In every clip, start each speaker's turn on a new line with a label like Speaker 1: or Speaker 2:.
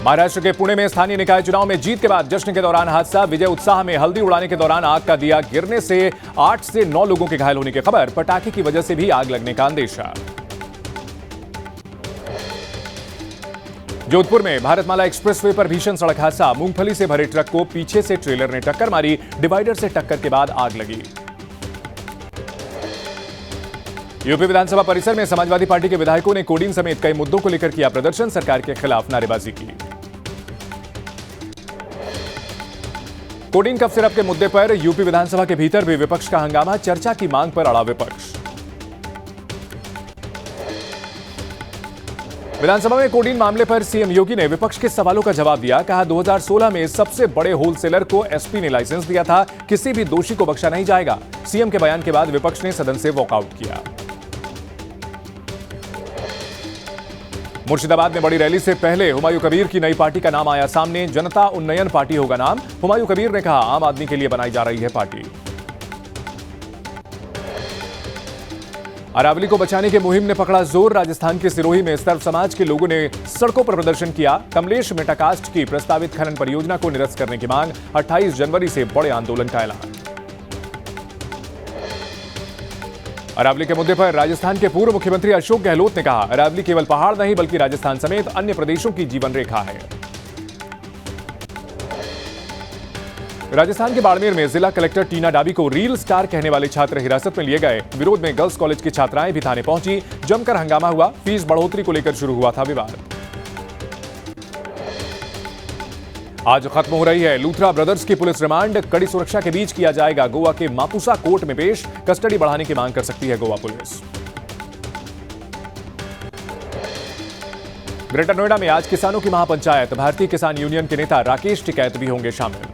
Speaker 1: महाराष्ट्र के पुणे में स्थानीय निकाय चुनाव में जीत के बाद जश्न के दौरान हादसा। विजय उत्साह में हल्दी उड़ाने के दौरान आग का दिया गिरने से 8 से 9 लोगों के घायल होने की खबर। पटाखे की वजह से भी आग लगने का अंदेशा। जोधपुर में भारतमाला एक्सप्रेसवे पर भीषण सड़क हादसा। मूंगफली से भरे ट्रक को पीछे से ट्रेलर ने टक्कर मारी। डिवाइडर से टक्कर के बाद आग लगी। यूपी विधानसभा परिसर में समाजवादी पार्टी के विधायकों ने कोडिंग समेत कई मुद्दों को लेकर किया प्रदर्शन। सरकार के खिलाफ नारेबाजी की। कोडिंग कफ सिरप के मुद्दे पर यूपी विधानसभा के भीतर भी विपक्ष का हंगामा। चर्चा की मांग पर अड़ा विपक्ष। विधानसभा में कोडीन मामले पर सीएम योगी ने विपक्ष के सवालों का जवाब दिया। कहा 2016 में सबसे बड़े होलसेलर को एसपी ने लाइसेंस दिया था। किसी भी दोषी को बख्शा नहीं जाएगा। सीएम के बयान के बाद विपक्ष ने सदन से वॉकआउट किया। मुर्शिदाबाद में बड़ी रैली से पहले हुमायूं कबीर की नई पार्टी का नाम आया सामने। जनता उन्नयन पार्टी होगा नाम। हुमायूं कबीर ने कहा आम आदमी के लिए बनाई जा रही है पार्टी। अरावली को बचाने की मुहिम ने पकड़ा जोर। राजस्थान के सिरोही में सर्व समाज के लोगों ने सड़कों पर प्रदर्शन किया। कमलेश मेटाकास्ट की प्रस्तावित खनन परियोजना को निरस्त करने की मांग। 28 जनवरी से बड़े आंदोलन का ऐलान। अरावली के मुद्दे पर राजस्थान के पूर्व मुख्यमंत्री अशोक गहलोत ने कहा अरावली केवल पहाड़ नहीं बल्कि राजस्थान समेत अन्य प्रदेशों की जीवन रेखा है। राजस्थान के बाड़मेर में जिला कलेक्टर टीना डाबी को रील स्टार कहने वाले छात्र हिरासत में लिए गए। विरोध में गर्ल्स कॉलेज की छात्राएं भी थाने पहुंची। जमकर हंगामा हुआ। फीस बढ़ोतरी को लेकर शुरू हुआ था विवाद। आज खत्म हो रही है लूथरा ब्रदर्स की पुलिस रिमांड। कड़ी सुरक्षा के बीच किया जाएगा गोवा के मापुसा कोर्ट में पेश। कस्टडी बढ़ाने की मांग कर सकती है गोवा पुलिस। ग्रेटर नोएडा में आज किसानों की महापंचायत। भारतीय किसान यूनियन के नेता राकेश टिकैत भी होंगे शामिल।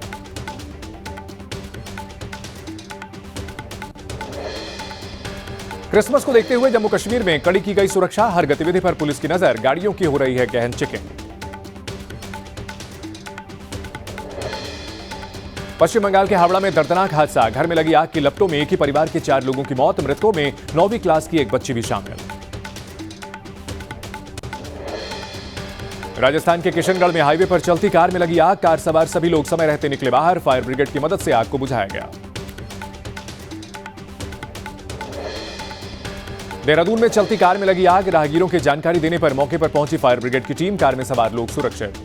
Speaker 1: क्रिसमस को देखते हुए जम्मू कश्मीर में कड़ी की गई सुरक्षा। हर गतिविधि पर पुलिस की नजर। गाड़ियों की हो रही है गहन चेकिंग। पश्चिम बंगाल के हावड़ा में दर्दनाक हादसा। घर में लगी आग की लपटों में एक ही परिवार के 4 लोगों की मौत। मृतकों में 9वीं क्लास की एक बच्ची भी शामिल। राजस्थान के किशनगढ़ में हाईवे पर चलती कार में लगी आग। कार सवार सभी लोग समय रहते निकले बाहर। फायर ब्रिगेड की मदद से आग को बुझाया गया। देहरादून में चलती कार में लगी आग। राहगीरों की जानकारी देने पर मौके पर पहुंची फायर ब्रिगेड की टीम। कार में सवार लोग सुरक्षित।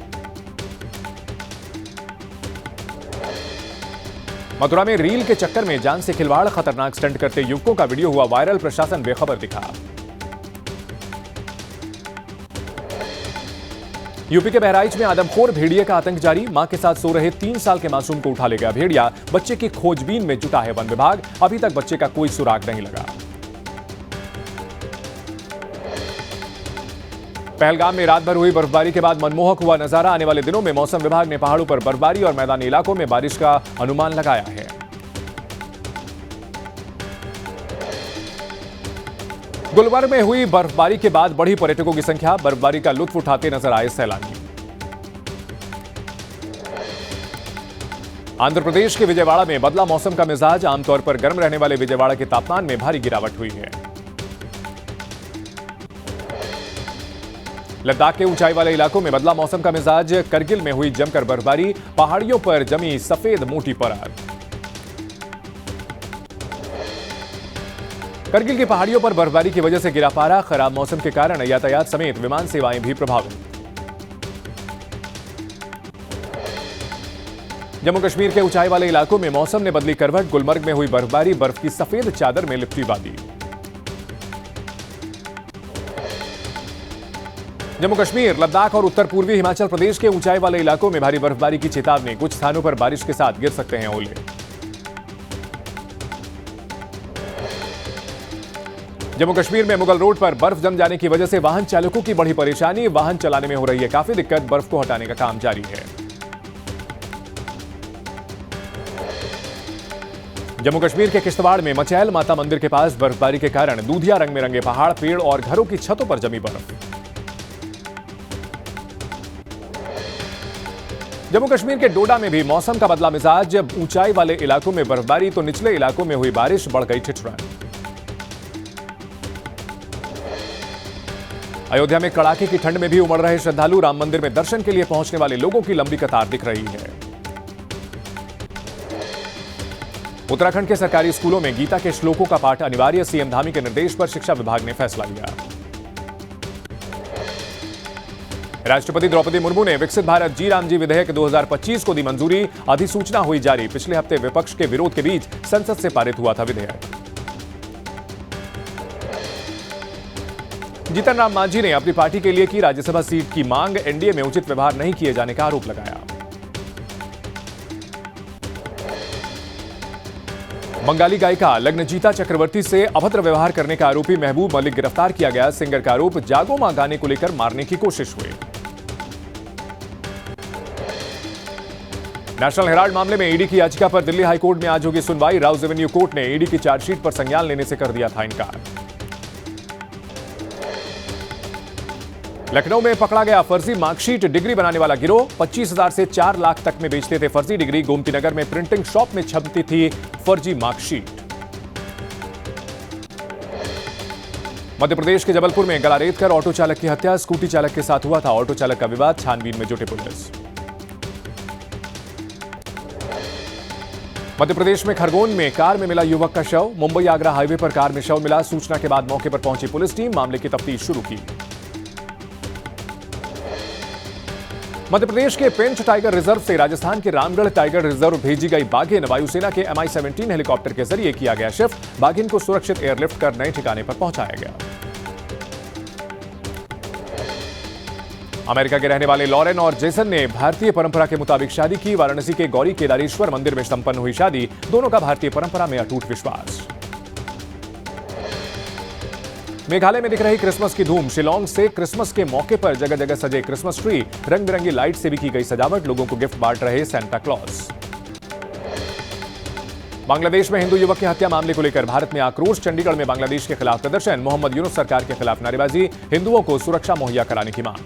Speaker 1: मथुरा में रील के चक्कर में जान से खिलवाड़। खतरनाक स्टंट करते युवकों का वीडियो हुआ वायरल। प्रशासन बेखबर दिखा। यूपी के बहराइच में आदमखोर भेड़िए का आतंक जारी। मां के साथ सो रहे 3 साल के मासूम को उठा ले गया भेड़िया। बच्चे की खोजबीन में जुटा है वन विभाग। अभी तक बच्चे का कोई सुराग नहीं लगा। पहलगाम में रात भर हुई बर्फबारी के बाद मनमोहक हुआ नजारा। आने वाले दिनों में मौसम विभाग ने पहाड़ों पर बर्फबारी और मैदानी इलाकों में बारिश का अनुमान लगाया है। गुलबर्ग में हुई बर्फबारी के बाद बढ़ी पर्यटकों की संख्या। बर्फबारी का लुत्फ उठाते नजर आए सैलानी। आंध्र प्रदेश के विजयवाड़ा में बदला मौसम का मिजाज। आमतौर पर गर्म रहने वाले विजयवाड़ा के तापमान में भारी गिरावट हुई है। लद्दाख के ऊंचाई वाले इलाकों में बदला मौसम का मिजाज। करगिल में हुई जमकर बर्फबारी। पहाड़ियों पर जमी सफेद मोटी परत। करगिल की पहाड़ियों पर बर्फबारी की वजह से गिरा पारा। खराब मौसम के कारण यातायात समेत विमान सेवाएं भी प्रभावित। जम्मू कश्मीर के ऊंचाई वाले इलाकों में मौसम ने बदली करवट। गुलमर्ग में हुई बर्फबारी। बर्फ की सफेद चादर में लिपटी वादी। जम्मू कश्मीर, लद्दाख और उत्तर पूर्वी हिमाचल प्रदेश के ऊंचाई वाले इलाकों में भारी बर्फबारी की चेतावनी। कुछ स्थानों पर बारिश के साथ गिर सकते हैं ओले। जम्मू कश्मीर में मुगल रोड पर बर्फ जम जाने की वजह से वाहन चालकों की बढ़ी परेशानी। वाहन चलाने में हो रही है काफी दिक्कत। बर्फ को हटाने का काम जारी है। जम्मू कश्मीर के किश्तवाड़ में मचैल माता मंदिर के पास बर्फबारी के कारण दूधिया रंग में रंगे पहाड़, पेड़ और घरों की छतों पर जमी बर्फ। जम्मू कश्मीर के डोडा में भी मौसम का बदला मिजाज। जब ऊंचाई वाले इलाकों में बर्फबारी तो निचले इलाकों में हुई बारिश। बढ़ गई ठिठुरन। अयोध्या में कड़ाके की ठंड में भी उमड़ रहे श्रद्धालु। राम मंदिर में दर्शन के लिए पहुंचने वाले लोगों की लंबी कतार दिख रही है। उत्तराखंड के सरकारी स्कूलों में गीता के श्लोकों का पाठ अनिवार्य। सीएम धामी के निर्देश पर शिक्षा विभाग ने फैसला लिया। राष्ट्रपति द्रौपदी मुर्मू ने विकसित भारत जी राम जी विधेयक 2025 को दी मंजूरी। अधिसूचना हुई जारी। पिछले हफ्ते विपक्ष के विरोध के बीच संसद से पारित हुआ था विधेयक। जीतन राम मांझी ने अपनी पार्टी के लिए की राज्यसभा सीट की मांग। एनडीए में उचित व्यवहार नहीं किए जाने का आरोप लगाया। बंगाली गायिका लग्नजीता चक्रवर्ती से अभद्र व्यवहार करने का आरोपी महबूब मलिक गिरफ्तार किया गया। सिंगर का आरोप जागो मां गाने को लेकर मारने की कोशिश हुई। नेशनल हेराल्ड मामले में ईडी की याचिका पर दिल्ली हाईकोर्ट में आज होगी सुनवाई। राउज एवेन्यू कोर्ट ने ईडी की चार्जशीट पर संज्ञान लेने से कर दिया था इनकार। लखनऊ में पकड़ा गया फर्जी मार्कशीट डिग्री बनाने वाला गिरोह। 25,000 से 4 लाख तक में बेचते थे फर्जी डिग्री। गोमती नगर में प्रिंटिंग शॉप में छपती थी फर्जी मार्कशीट। मध्य प्रदेश के जबलपुर में गला रेतकर ऑटो चालक की हत्या। स्कूटी चालक के साथ हुआ था ऑटो चालक का विवाद। छानबीन में जुटी पुलिस। मध्य प्रदेश में खरगोन में कार में मिला युवक का शव। मुंबई आगरा हाईवे पर कार में शव मिला। सूचना के बाद मौके पर पहुंची पुलिस टीम मामले की तफ्तीश शुरू की। मध्य प्रदेश के पेंच टाइगर रिजर्व से राजस्थान के रामगढ़ टाइगर रिजर्व भेजी गई बाघिन वायुसेना के MI-17 हेलीकॉप्टर के जरिए किया गया शिफ्ट। बाघिन को सुरक्षित एयरलिफ्ट कर नए ठिकाने पर पहुंचाया गया। अमेरिका के रहने वाले लॉरेन और जेसन ने भारतीय परंपरा के मुताबिक शादी की। वाराणसी के गौरी केदारेश्वर मंदिर में संपन्न हुई शादी। दोनों का भारतीय परंपरा में अटूट विश्वास। मेघालय में दिख रही क्रिसमस की धूम। शिलोंग से क्रिसमस के मौके पर जगह जगह सजे क्रिसमस ट्री। रंग बिरंगी लाइट से भी की गई सजावट। लोगों को गिफ्ट बांट रहे सेंटा क्लॉज। बांग्लादेश में हिंदू युवक की हत्या मामले को लेकर भारत में आक्रोश। चंडीगढ़ में बांग्लादेश के खिलाफ प्रदर्शन। मोहम्मद यूनुस सरकार के खिलाफ नारेबाजी। हिंदुओं को सुरक्षा मुहैया कराने की मांग।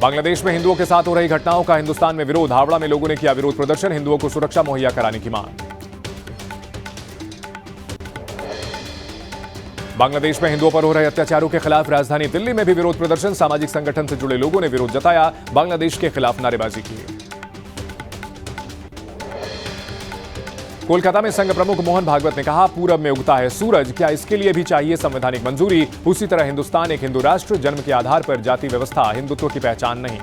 Speaker 1: बांग्लादेश में हिंदुओं के साथ हो रही घटनाओं का हिंदुस्तान में विरोध। हावड़ा में लोगों ने किया विरोध प्रदर्शन। हिंदुओं को सुरक्षा मुहैया कराने की मांग। बांग्लादेश में हिंदुओं पर हो रहे अत्याचारों के खिलाफ राजधानी दिल्ली में भी विरोध प्रदर्शन। सामाजिक संगठन से जुड़े लोगों ने विरोध जताया। बांग्लादेश के खिलाफ नारेबाजी की। कोलकाता में संघ प्रमुख मोहन भागवत ने कहा, पूरब में उगता है सूरज, क्या इसके लिए भी चाहिए संवैधानिक मंजूरी? उसी तरह हिंदुस्तान एक हिंदू राष्ट्र, जन्म के आधार पर जाति व्यवस्था हिंदुत्व की पहचान नहीं।